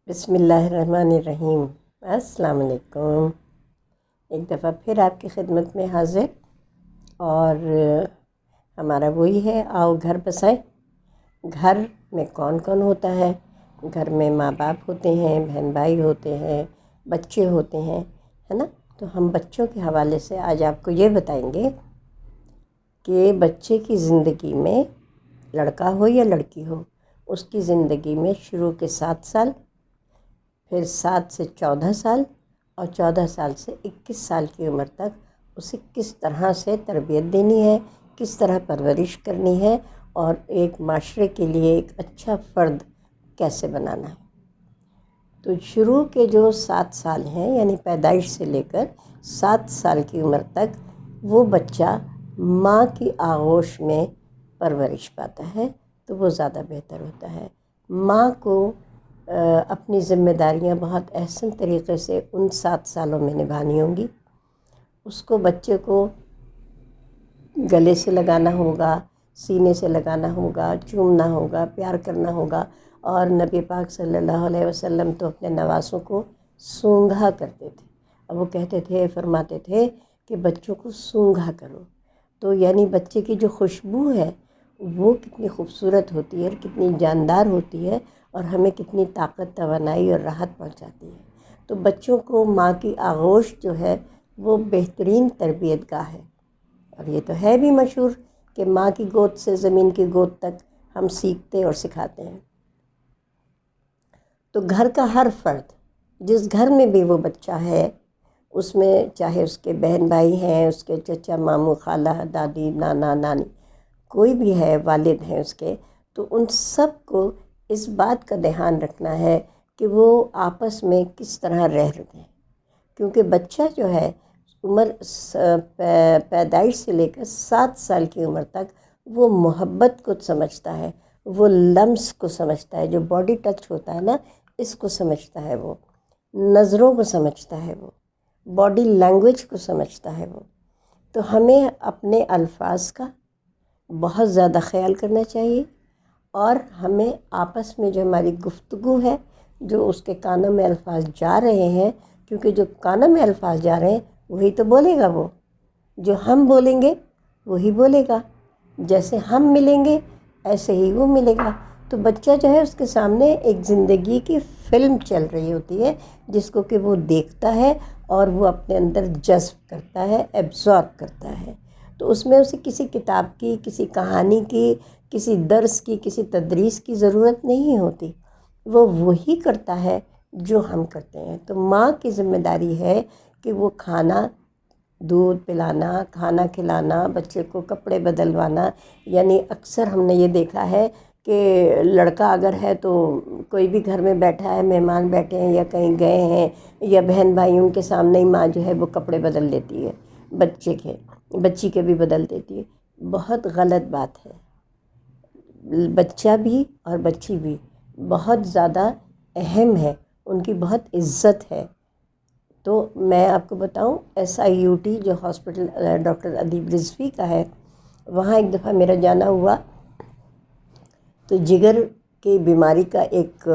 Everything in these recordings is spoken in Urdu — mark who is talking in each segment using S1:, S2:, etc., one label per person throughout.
S1: بسم اللہ الرحمن الرحیم۔ السلام علیکم۔ ایک دفعہ پھر آپ کی خدمت میں حاضر، اور ہمارا وہی ہے، آؤ گھر بسائیں۔ گھر میں کون کون ہوتا ہے؟ گھر میں ماں باپ ہوتے ہیں، بہن بھائی ہوتے ہیں، بچے ہوتے ہیں، ہے نا؟ تو ہم بچوں کے حوالے سے آج آپ کو یہ بتائیں گے کہ بچے کی زندگی میں، لڑکا ہو یا لڑکی ہو، اس کی زندگی میں شروع کے 7 سال، پھر 7 سے 14 سال، اور 14 سال سے 21 سال کی عمر تک اسے کس طرح سے تربیت دینی ہے، کس طرح پرورش کرنی ہے، اور ایک معاشرے کے لیے ایک اچھا فرد کیسے بنانا ہے۔ تو شروع کے جو 7 سال ہیں، یعنی پیدائش سے لے کر 7 سال کی عمر تک، وہ بچہ ماں کی آغوش میں پرورش پاتا ہے، تو وہ زیادہ بہتر ہوتا ہے۔ ماں کو اپنی ذمہ داریاں بہت احسن طریقے سے ان 7 سالوں میں نبھانی ہوں گی۔ اس کو، بچے کو گلے سے لگانا ہوگا، سینے سے لگانا ہوگا، چومنا ہوگا، پیار کرنا ہوگا، اور نبی پاک صلی اللہ علیہ وسلم تو اپنے نواسوں کو سونگھا کرتے تھے، اور وہ کہتے تھے، فرماتے تھے کہ بچوں کو سونگھا کرو۔ تو یعنی بچے کی جو خوشبو ہے وہ کتنی خوبصورت ہوتی ہے اور کتنی جاندار ہوتی ہے، اور ہمیں کتنی طاقت، توانائی اور راحت پہنچاتی ہے۔ تو بچوں کو ماں کی آغوش جو ہے وہ بہترین تربیت گاہ ہے، اور یہ تو ہے بھی مشہور کہ ماں کی گود سے زمین کی گود تک ہم سیکھتے اور سکھاتے ہیں۔ تو گھر کا ہر فرد، جس گھر میں بھی وہ بچہ ہے، اس میں چاہے اس کے بہن بھائی ہیں، اس کے چچا، ماموں، خالہ، دادی، نانا، نانی، کوئی بھی ہے، والد ہیں اس کے، تو ان سب کو اس بات کا دھیان رکھنا ہے کہ وہ آپس میں کس طرح رہ رہے ہیں، کیونکہ بچہ جو ہے عمر پیدائش سے لے کر 7 سال کی عمر تک وہ محبت کو سمجھتا ہے، وہ لمس کو سمجھتا ہے، جو باڈی ٹچ ہوتا ہے نا، اس کو سمجھتا ہے، وہ نظروں کو سمجھتا ہے، وہ باڈی لینگویج کو سمجھتا ہے وہ۔ تو ہمیں اپنے الفاظ کا بہت زیادہ خیال کرنا چاہیے، اور ہمیں آپس میں جو ہماری گفتگو ہے، جو اس کے کانوں میں الفاظ جا رہے ہیں، کیونکہ جو کانوں میں الفاظ جا رہے ہیں وہی تو بولے گا، وہ جو ہم بولیں گے وہی بولے گا، جیسے ہم ملیں گے ایسے ہی وہ ملے گا۔ تو بچہ جو ہے، اس کے سامنے ایک زندگی کی فلم چل رہی ہوتی ہے، جس کو کہ وہ دیکھتا ہے اور وہ اپنے اندر جذب کرتا ہے، ایبزارب کرتا ہے۔ تو اس میں اسے کسی کتاب کی، کسی کہانی کی، کسی درس کی، کسی تدریس کی ضرورت نہیں ہوتی، وہ وہی کرتا ہے جو ہم کرتے ہیں۔ تو ماں کی ذمہ داری ہے کہ وہ کھانا، دودھ پلانا، کھانا کھلانا، بچے کو کپڑے بدلوانا۔ یعنی اکثر ہم نے یہ دیکھا ہے کہ لڑکا اگر ہے تو کوئی بھی گھر میں بیٹھا ہے، مہمان بیٹھے ہیں یا کہیں گئے ہیں، یا بہن بھائی، ان کے سامنے ہی ماں جو ہے وہ کپڑے بدل دیتی ہے، بچی کے بھی بدل دیتی ہے۔ بہت غلط بات ہے۔ بچہ بھی اور بچی بھی بہت زیادہ اہم ہے، ان کی بہت عزت ہے۔ تو میں آپ کو بتاؤں، SIUT جو ہاسپٹل ڈاکٹر ادیب رضوی کا ہے، وہاں ایک دفعہ میرا جانا ہوا، تو جگر کی بیماری کا ایک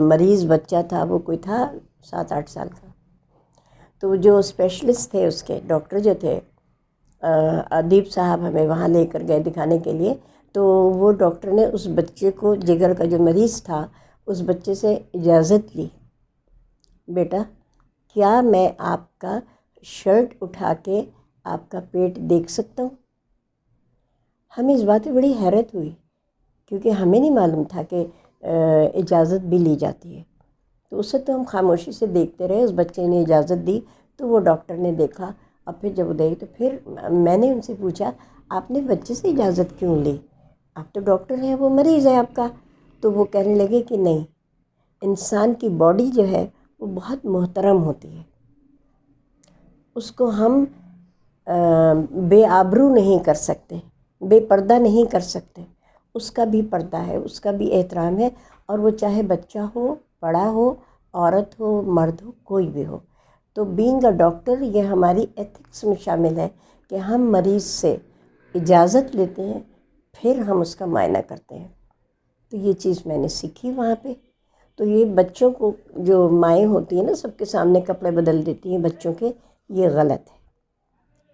S1: مریض بچہ تھا، وہ کوئی تھا 7-8 سال کا۔ تو جو اسپیشلسٹ تھے، اس کے ڈاکٹر جو تھے، ادیب صاحب ہمیں وہاں لے کر گئے دکھانے کے لیے۔ تو وہ ڈاکٹر نے اس بچے کو، جگر کا جو مریض تھا، اس بچے سے اجازت لی، بیٹا کیا میں آپ کا شرٹ اٹھا کے آپ کا پیٹ دیکھ سکتا ہوں؟ ہمیں اس بات پہ بڑی حیرت ہوئی، کیونکہ ہمیں نہیں معلوم تھا کہ اجازت بھی لی جاتی ہے۔ تو اس سے تو ہم خاموشی سے دیکھتے رہے، اس بچے نے اجازت دی، تو وہ ڈاکٹر نے دیکھا، اور پھر جب وہ دیکھی تو پھر میں نے ان سے پوچھا، آپ نے بچے سے اجازت کیوں لی؟ آپ تو ڈاکٹر ہیں، وہ مریض ہے آپ کا۔ تو وہ کہنے لگے کہ نہیں، انسان کی باڈی جو ہے وہ بہت محترم ہوتی ہے، اس کو ہم بے آبرو نہیں کر سکتے، بے پردہ نہیں کر سکتے، اس کا بھی پردہ ہے، اس کا بھی احترام ہے، اور وہ چاہے بچہ ہو، بڑا ہو، عورت ہو، مرد ہو، کوئی بھی ہو۔ تو بینگ اے ڈاکٹر، یہ ہماری ایتھکس میں شامل ہے کہ ہم مریض سے اجازت لیتے ہیں، پھر ہم اس کا معائنہ کرتے ہیں۔ تو یہ چیز میں نے سیکھی وہاں پہ۔ تو یہ بچوں کو جو مائیں ہوتی ہیں نا سب کے سامنے کپڑے بدل دیتی ہیں بچوں کے، یہ غلط ہے۔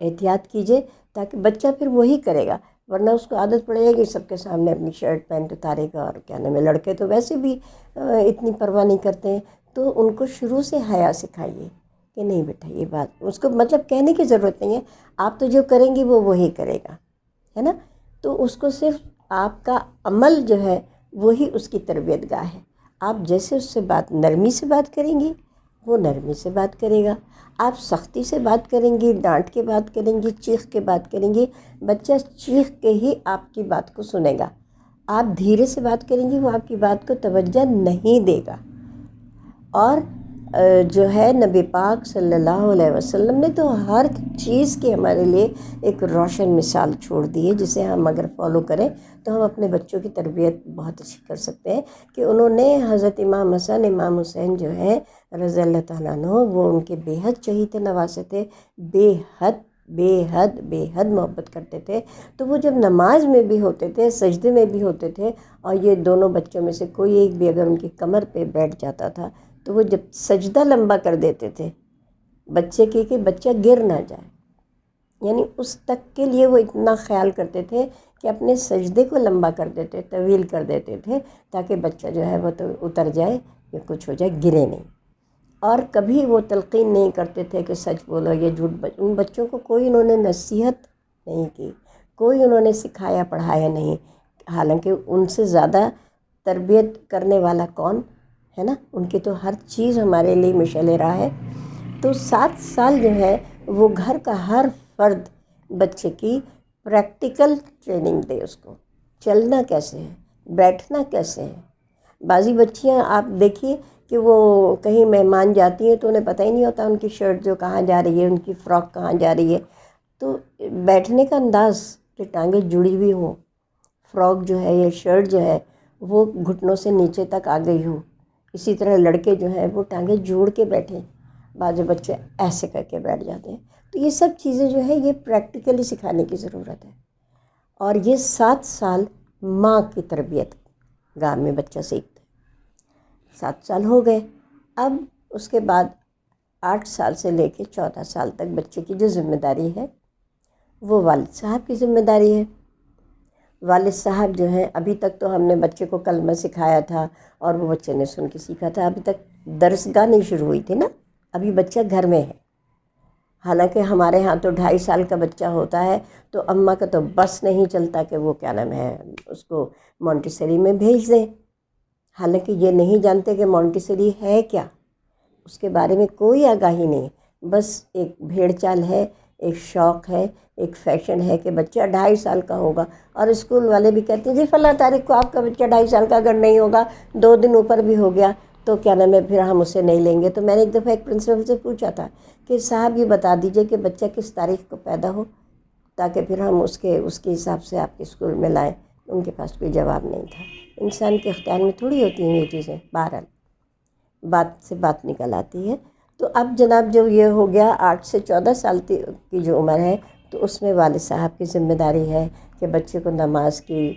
S1: احتیاط کیجئے تاکہ بچہ پھر وہی کرے گا، ورنہ اس کو عادت پڑے گی سب کے سامنے اپنی شرٹ پینٹ اتارے گا۔ اور کیا نام ہے، لڑکے تو ویسے بھی اتنی پرواہ نہیں کرتے ہیں، تو ان کو شروع سے حیا سکھائیے کہ نہیں بیٹا یہ بات، اس کو مطلب کہنے کی ضرورت نہیں ہے، آپ تو جو کریں گی وہ وہی کرے گا، ہے نا۔ تو اس کو صرف آپ کا عمل جو ہے وہی اس کی تربیت گاہ ہے۔ آپ جیسے اس سے بات نرمی سے بات کریں گی وہ نرمی سے بات کرے گا، آپ سختی سے بات کریں گی، ڈانٹ کے بات کریں گی، چیخ کے بات کریں گی، بچہ چیخ کے ہی آپ کی بات کو سنے گا۔ آپ دھیرے سے بات کریں گی وہ آپ کی بات کو توجہ نہیں دے گا۔ اور جو ہے نبی پاک صلی اللہ علیہ وسلم نے تو ہر چیز کی ہمارے لیے ایک روشن مثال چھوڑ دی ہے، جسے ہم اگر فالو کریں تو ہم اپنے بچوں کی تربیت بہت اچھی کر سکتے ہیں۔ کہ انہوں نے حضرت امام حسن امام حسین جو ہیں رضی اللہ تعالیٰ عنہ، وہ ان کے بے حد چہیتے نواسے تھے، بے حد محبت کرتے تھے۔ تو وہ جب نماز میں بھی ہوتے تھے، سجدے میں بھی ہوتے تھے، اور یہ دونوں بچوں میں سے کوئی ایک بھی اگر ان کی کمر پہ بیٹھ جاتا تھا تو وہ جب سجدہ لمبا کر دیتے تھے بچے کی کہ بچہ گر نہ جائے، یعنی اس تک کے لیے وہ اتنا خیال کرتے تھے کہ اپنے سجدے کو لمبا کر دیتے، طویل کر دیتے تھے، تاکہ بچہ جو ہے وہ تو اتر جائے یا کچھ ہو جائے، گرے نہیں۔ اور کبھی وہ تلقین نہیں کرتے تھے کہ سچ بولو یا جھوٹ ان بچوں کو کوئی انہوں نے نصیحت نہیں کی، کوئی انہوں نے سکھایا پڑھایا نہیں۔ حالانکہ ان سے زیادہ تربیت کرنے والا کون ہے نا، ان کی تو ہر چیز ہمارے لیے مشعل راہ ہے۔ تو 7 سال جو ہے وہ گھر کا ہر فرد بچے کی پریکٹیکل ٹریننگ دے، اس کو چلنا کیسے ہے، بیٹھنا کیسے ہے۔ بعضی بچیاں آپ دیکھیے کہ وہ کہیں مہمان جاتی ہیں تو انہیں پتہ ہی نہیں ہوتا ان کی شرٹ جو کہاں جا رہی ہے، ان کی فراک کہاں جا رہی ہے۔ تو بیٹھنے کا انداز کہ ٹانگیں جڑی ہوئی ہوں، فراک جو ہے یا شرٹ جو ہے وہ گھٹنوں سے نیچے تک آ گئی ہو، اسی طرح لڑکے جو ہیں وہ ٹانگیں جوڑ کے بیٹھیں، بعض بچے ایسے کر کے بیٹھ جاتے ہیں۔ تو یہ سب چیزیں جو ہے یہ پریکٹیکلی سکھانے کی ضرورت ہے۔ اور یہ 7 سال ماں کی تربیت گاہ میں بچہ سیکھتا ہے۔ 7 سال ہو گئے، اب اس کے بعد 8 سال سے لے کے 14 سال تک بچے کی جو ذمہ داری ہے وہ والد صاحب کی ذمہ داری ہے۔ والد صاحب جو ہیں، ابھی تک تو ہم نے بچے کو کلمہ سکھایا تھا اور وہ بچے نے سن کے سیکھا تھا، ابھی تک درسگاہ نہیں شروع ہوئی تھی نا، ابھی بچہ گھر میں ہے۔ حالانکہ ہمارے ہاں تو 2.5 سال کا بچہ ہوتا ہے تو اماں کا تو بس نہیں چلتا کہ وہ کیا نام ہے اس کو مونٹیسری میں بھیج دیں۔ حالانکہ یہ نہیں جانتے کہ مونٹیسری ہے کیا، اس کے بارے میں کوئی آگاہی نہیں، بس ایک بھیڑ چال ہے، ایک شوق ہے، ایک فیشن ہے کہ بچہ 2.5 سال کا ہوگا۔ اور اسکول والے بھی کہتے ہیں جی فلاں تاریخ کو آپ کا بچہ 2.5 سال کا اگر نہیں ہوگا، 2 دن اوپر بھی ہو گیا تو کیا نام ہے پھر ہم اسے نہیں لیں گے۔ تو میں نے ایک دفعہ ایک پرنسپل سے پوچھا تھا کہ صاحب یہ بتا دیجئے کہ بچہ کس تاریخ کو پیدا ہو تاکہ پھر ہم اس کے حساب سے آپ کے اسکول میں لائیں۔ ان کے پاس کوئی جواب نہیں تھا۔ انسان کے اختیار میں تھوڑی ہوتی ہیں یہ چیزیں، بہرحال بات سے بات نکل آتی ہے۔ تو اب جناب جو یہ ہو گیا 8 سے 14 سال کی جو عمر ہے تو اس میں والد صاحب کی ذمہ داری ہے کہ بچے کو نماز کی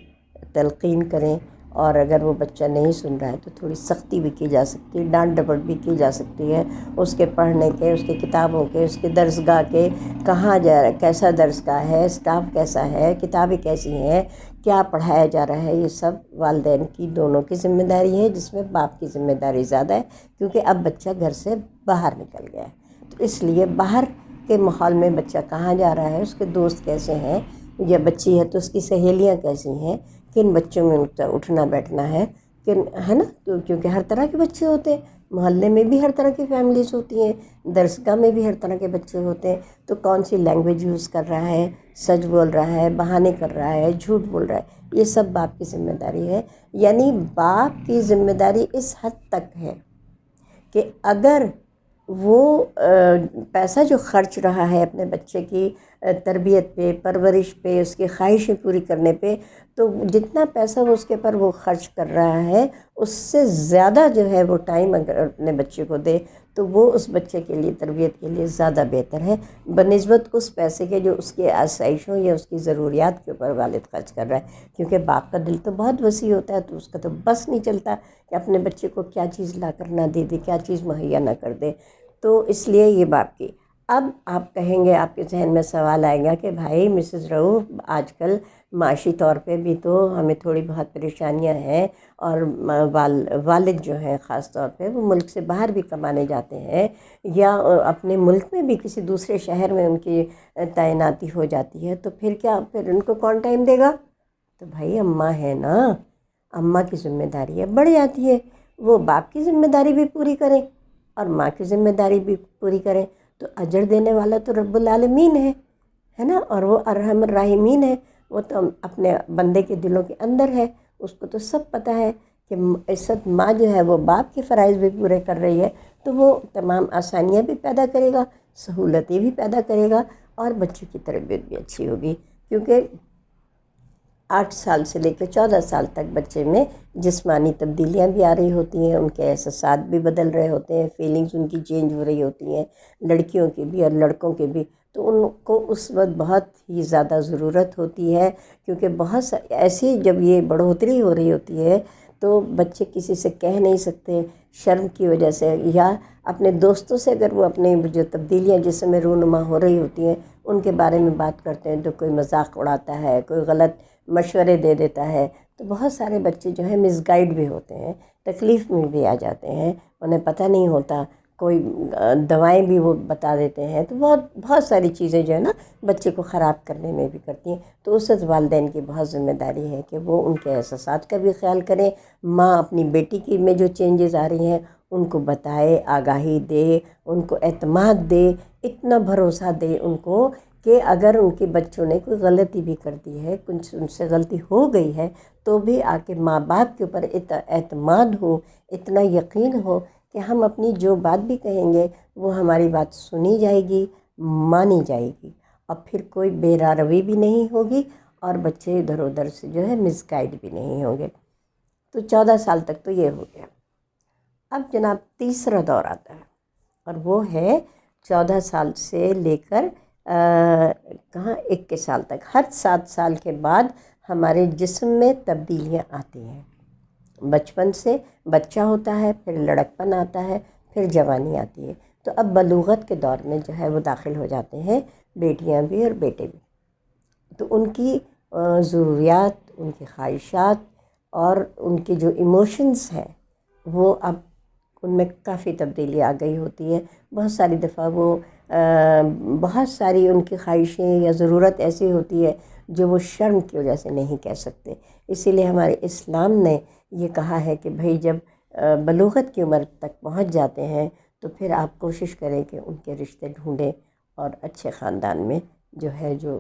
S1: تلقین کریں، اور اگر وہ بچہ نہیں سن رہا ہے تو تھوڑی سختی بھی کی جا سکتی ہے، ڈانٹ ڈپٹ بھی کی جا سکتی ہے، اس کے پڑھنے کے، اس کی کتابوں کے، اس کے درسگاہ کے، کہاں جا رہا ہے، کیسا درسگاہ ہے، اسٹاف کیسا ہے، کتابیں کیسی ہیں، کیا پڑھایا جا رہا ہے، یہ سب والدین کی دونوں کی ذمہ داری ہے، جس میں باپ کی ذمہ داری زیادہ ہے کیونکہ اب بچہ گھر سے باہر نکل گیا ہے۔ تو اس لیے باہر کے ماحول میں بچہ کہاں جا رہا ہے، اس کے دوست کیسے ہیں، یا بچی ہے تو اس کی سہیلیاں کیسی ہیں، کن بچوں میں ان کا اٹھنا بیٹھنا ہے، ہے نا، تو کیونکہ ہر طرح کے بچے ہوتے ہیں، محلے میں بھی ہر طرح کی فیملیز ہوتی ہیں، درسگاہ میں بھی ہر طرح کے بچے ہوتے ہیں، تو کون سی لینگویج یوز کر رہا ہے، سچ بول رہا ہے، بہانے کر رہا ہے، جھوٹ بول رہا ہے، یہ سب باپ کی ذمہ داری ہے۔ یعنی باپ کی ذمہ داری اس حد تک ہے کہ اگر وہ پیسہ جو خرچ رہا ہے اپنے بچے کی تربیت پہ، پرورش پہ، اس کی خواہشیں پوری کرنے پہ، تو جتنا پیسہ وہ اس کے پر وہ خرچ کر رہا ہے اس سے زیادہ جو ہے وہ ٹائم اگر اپنے بچے کو دے تو وہ اس بچے کے لیے تربیت کے لیے زیادہ بہتر ہے بنسبت اس پیسے کے جو اس کی آسائشوں یا اس کی ضروریات کے اوپر والد خرچ کر رہا ہے. کیونکہ باپ کا دل تو بہت وسیع ہوتا ہے، تو اس کا تو بس نہیں چلتا کہ اپنے بچے کو کیا چیز لا کر نہ دے دے، کیا چیز مہیا نہ کر دے. تو اس لیے یہ باپ کی. اب آپ کہیں گے، آپ کے ذہن میں سوال آئے گا کہ بھائی مسز رؤوف، آج کل معاشی طور پہ بھی تو ہمیں تھوڑی بہت پریشانیاں ہیں، اور والد جو ہیں خاص طور پہ وہ ملک سے باہر بھی کمانے جاتے ہیں، یا اپنے ملک میں بھی کسی دوسرے شہر میں ان کی تعیناتی ہو جاتی ہے، تو پھر کیا، پھر ان کو کون ٹائم دے گا؟ تو بھائی اماں ہے نا، اماں کی ذمہ داری ہے، بڑھ جاتی ہے. وہ باپ کی ذمہ داری بھی پوری کریں اور ماں کی ذمہ داری بھی پوری کریں، تو اجر دینے والا تو رب العالمین ہے نا، اور وہ ارحم الراحمین ہے. وہ تو اپنے بندے کے دلوں کے اندر ہے، اس کو تو سب پتہ ہے کہ عزت ماں جو ہے وہ باپ کے فرائض بھی پورے کر رہی ہے، تو وہ تمام آسانیاں بھی پیدا کرے گا، سہولتیں بھی پیدا کرے گا، اور بچوں کی تربیت بھی اچھی ہوگی. کیونکہ 8 سال سے لے کے 14 سال تک بچے میں جسمانی تبدیلیاں بھی آ رہی ہوتی ہیں، ان کے احساسات بھی بدل رہے ہوتے ہیں، فیلنگز ان کی چینج ہو رہی ہوتی ہیں، لڑکیوں کی بھی اور لڑکوں کے بھی. تو ان کو اس وقت بہت ہی زیادہ ضرورت ہوتی ہے، کیونکہ بہت ایسی جب یہ بڑھوتری ہو رہی ہوتی ہے تو بچے کسی سے کہہ نہیں سکتے شرم کی وجہ سے، یا اپنے دوستوں سے اگر وہ اپنے جو تبدیلیاں جسم میں رونما ہو رہی ہوتی ہیں ان کے بارے میں بات کرتے ہیں تو کوئی مذاق اڑاتا ہے، کوئی غلط مشورے دے دیتا ہے. تو بہت سارے بچے جو ہیں مس گائیڈ بھی ہوتے ہیں، تکلیف میں بھی آ جاتے ہیں، انہیں پتہ نہیں ہوتا، کوئی دوائیں بھی وہ بتا دیتے ہیں. تو بہت ساری چیزیں جو ہے نا بچے کو خراب کرنے میں بھی کرتی ہیں. تو اس وقت والدین کی بہت ذمہ داری ہے کہ وہ ان کے احساسات کا بھی خیال کریں. ماں اپنی بیٹی کی میں جو چینجز آ رہی ہیں ان کو بتائے، آگاہی دے، ان کو اعتماد دے، اتنا بھروسہ دے ان کو کہ اگر ان کے بچوں نے کوئی غلطی بھی کر دی ہے، کچھ ان سے غلطی ہو گئی ہے، تو بھی آ کے ماں باپ کے اوپر اعتماد ہو، اتنا یقین ہو کہ ہم اپنی جو بات بھی کہیں گے وہ ہماری بات سنی جائے گی، مانی جائے گی، اور پھر کوئی بے راروی بھی نہیں ہوگی، اور بچے ادھر ادھر سے جو ہے مس گائیڈ بھی نہیں ہوں گے. تو 14 سال تک تو یہ ہو گیا. اب جناب تیسرا دور آتا ہے، اور وہ ہے 14 سال سے لے کر 21 سال تک. ہر 7 سال کے بعد ہمارے جسم میں تبدیلیاں آتی ہیں. بچپن سے بچہ ہوتا ہے، پھر لڑکپن آتا ہے، پھر جوانی آتی ہے. تو اب بلوغت کے دور میں جو ہے وہ داخل ہو جاتے ہیں بیٹیاں بھی اور بیٹے بھی. تو ان کی ضروریات، ان کی خواہشات اور ان کے جو ایموشنز ہیں وہ اب ان میں کافی تبدیلی آ گئی ہوتی ہے. بہت ساری دفعہ وہ بہت ساری ان کی خواہشیں یا ضرورت ایسی ہوتی ہے جو وہ شرم کی وجہ سے نہیں کہہ سکتے. اسی لیے ہمارے اسلام نے یہ کہا ہے کہ بھئی جب بلوغت کی عمر تک پہنچ جاتے ہیں تو پھر آپ کوشش کریں کہ ان کے رشتے ڈھونڈیں، اور اچھے خاندان میں جو ہے جو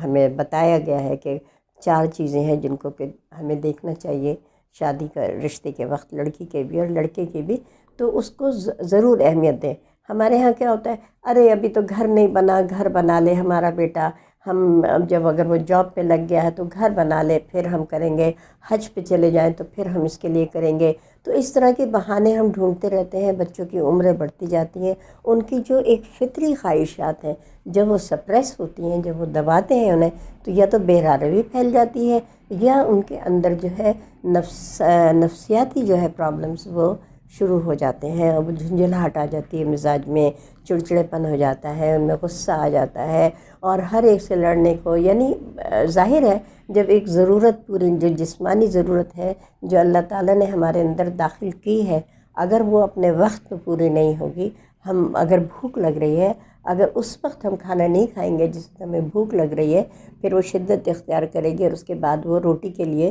S1: ہمیں بتایا گیا ہے کہ 4 چیزیں ہیں جن کو کہ ہمیں دیکھنا چاہیے شادی کا رشتے کے وقت، لڑکی کے بھی اور لڑکے کے بھی. تو اس کو ضرور اہمیت دیں. ہمارے ہاں کیا ہوتا ہے، ارے ابھی تو گھر نہیں بنا، گھر بنا لے ہمارا بیٹا، ہم اب جب اگر وہ جاب پہ لگ گیا ہے تو گھر بنا لے، پھر ہم کریں گے، حج پہ چلے جائیں تو پھر ہم اس کے لیے کریں گے. تو اس طرح کے بہانے ہم ڈھونڈتے رہتے ہیں. بچوں کی عمریں بڑھتی جاتی ہیں، ان کی جو ایک فطری خواہشات ہیں جب وہ سپریس ہوتی ہیں، جب وہ دباتے ہیں انہیں، تو یا تو بے راروی پھیل جاتی ہے، یا ان کے اندر جو ہے نفسیاتی جو ہے پرابلمز وہ شروع ہو جاتے ہیں، اور وہ جھنجھلاہٹ آ جاتی ہے مزاج میں، چڑچڑے پن ہو جاتا ہے، ان میں غصہ آ جاتا ہے، اور ہر ایک سے لڑنے کو. یعنی ظاہر ہے جب ایک ضرورت پوری، جو جسمانی ضرورت ہے جو اللہ تعالیٰ نے ہمارے اندر داخل کی ہے، اگر وہ اپنے وقت پہ پوری نہیں ہوگی، اگر بھوک لگ رہی ہے، اگر اس وقت ہم کھانا نہیں کھائیں گے جس وقت ہمیں بھوک لگ رہی ہے، پھر وہ شدت اختیار کرے گی، اور اس کے بعد وہ روٹی کے لیے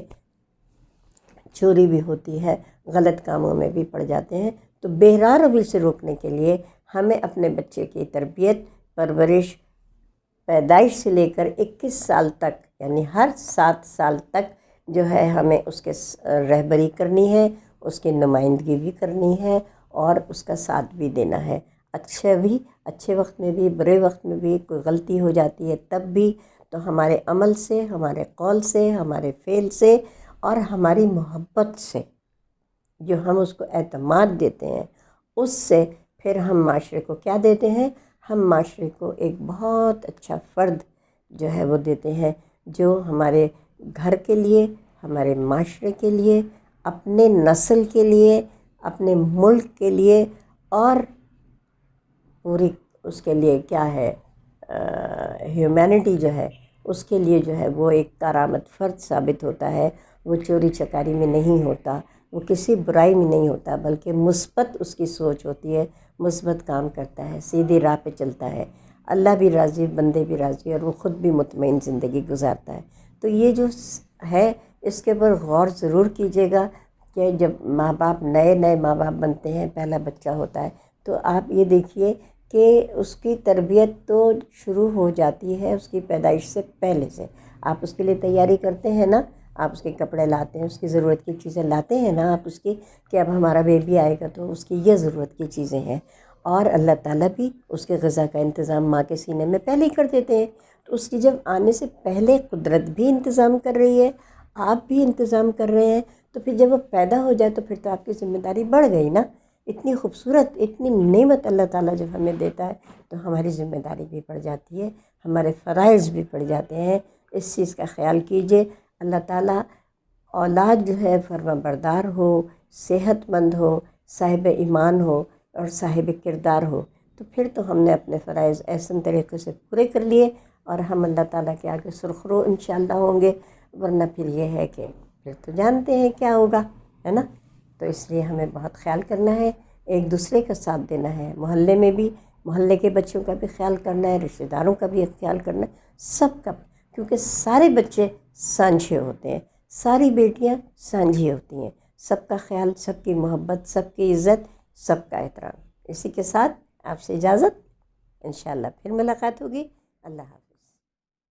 S1: چوری بھی ہوتی ہے، غلط کاموں میں بھی پڑ جاتے ہیں. تو بے راروی سے روکنے کے لیے ہمیں اپنے بچے کی تربیت، پرورش پیدائش سے لے کر 21 سال تک، یعنی ہر 7 سال تک جو ہے ہمیں اس کے رہبری کرنی ہے، اس کی نمائندگی بھی کرنی ہے، اور اس کا ساتھ بھی دینا ہے. اچھے وقت میں بھی برے وقت میں بھی کوئی غلطی ہو جاتی ہے تب بھی، تو ہمارے عمل سے، ہمارے قول سے، ہمارے فعل سے اور ہماری محبت سے، جو ہم اس کو اعتماد دیتے ہیں، اس سے پھر ہم معاشرے کو کیا دیتے ہیں؟ ہم معاشرے کو ایک بہت اچھا فرد جو ہے وہ دیتے ہیں، جو ہمارے گھر کے لیے، ہمارے معاشرے کے لیے، اپنے نسل کے لیے، اپنے ملک کے لیے اور پوری اس کے لیے کیا ہے، ہیومینٹی جو ہے اس کے لیے جو ہے وہ ایک کارآمد فرد ثابت ہوتا ہے۔ وہ چوری چکاری میں نہیں ہوتا، وہ کسی برائی میں نہیں ہوتا، بلکہ مثبت اس کی سوچ ہوتی ہے، مثبت کام کرتا ہے، سیدھی راہ پہ چلتا ہے، اللہ بھی راضی، بندے بھی راضی، اور وہ خود بھی مطمئن زندگی گزارتا ہے۔ تو یہ جو ہے اس کے اوپر غور ضرور کیجیے گا کہ جب ماں باپ نئے ماں باپ بنتے ہیں، پہلا بچہ ہوتا ہے، تو آپ یہ دیکھیے کہ اس کی تربیت تو شروع ہو جاتی ہے اس کی پیدائش سے پہلے سے۔ آپ اس کے لیے تیاری کرتے ہیں نا، آپ اس کے کپڑے لاتے ہیں، اس کی ضرورت کی چیزیں لاتے ہیں نا، آپ اس کی کہ اب ہمارا بیبی آئے گا تو اس کی یہ ضرورت کی چیزیں ہیں، اور اللہ تعالیٰ بھی اس کے غذا کا انتظام ماں کے سینے میں پہلے ہی کر دیتے ہیں۔ تو اس کی جب آنے سے پہلے قدرت بھی انتظام کر رہی ہے، آپ بھی انتظام کر رہے ہیں، تو پھر جب وہ پیدا ہو جائے تو پھر تو آپ کی ذمہ داری بڑھ گئی نا۔ اتنی خوبصورت، اتنی نعمت اللہ تعالیٰ جب ہمیں دیتا ہے تو ہماری ذمہ داری بھی بڑھ جاتی ہے، ہمارے فرائض بھی بڑھ جاتے ہیں۔ اس چیز کا خیال کیجئے۔ اللہ تعالیٰ اولاد جو ہے فرما بردار ہو، صحت مند ہو، صاحب ایمان ہو اور صاحب کردار ہو، تو پھر تو ہم نے اپنے فرائض احسن طریقے سے پورے کر لیے، اور ہم اللہ تعالیٰ کے آگے سرخرو انشاءاللہ ہوں گے۔ ورنہ پھر یہ ہے کہ پھر تو جانتے ہیں کیا ہوگا، ہے نا۔ تو اس لیے ہمیں بہت خیال کرنا ہے، ایک دوسرے کا ساتھ دینا ہے، محلے میں بھی، محلے کے بچوں کا بھی خیال کرنا ہے، رشتہ داروں کا بھی خیال کرنا ہے، سب کا، کیونکہ سارے بچے سانجھے ہوتے ہیں، ساری بیٹیاں سانجھی ہوتی ہیں۔ سب کا خیال، سب کی محبت، سب کی عزت، سب کا احترام۔ اسی کے ساتھ آپ سے اجازت، انشاءاللہ پھر ملاقات ہوگی۔ اللہ حافظ۔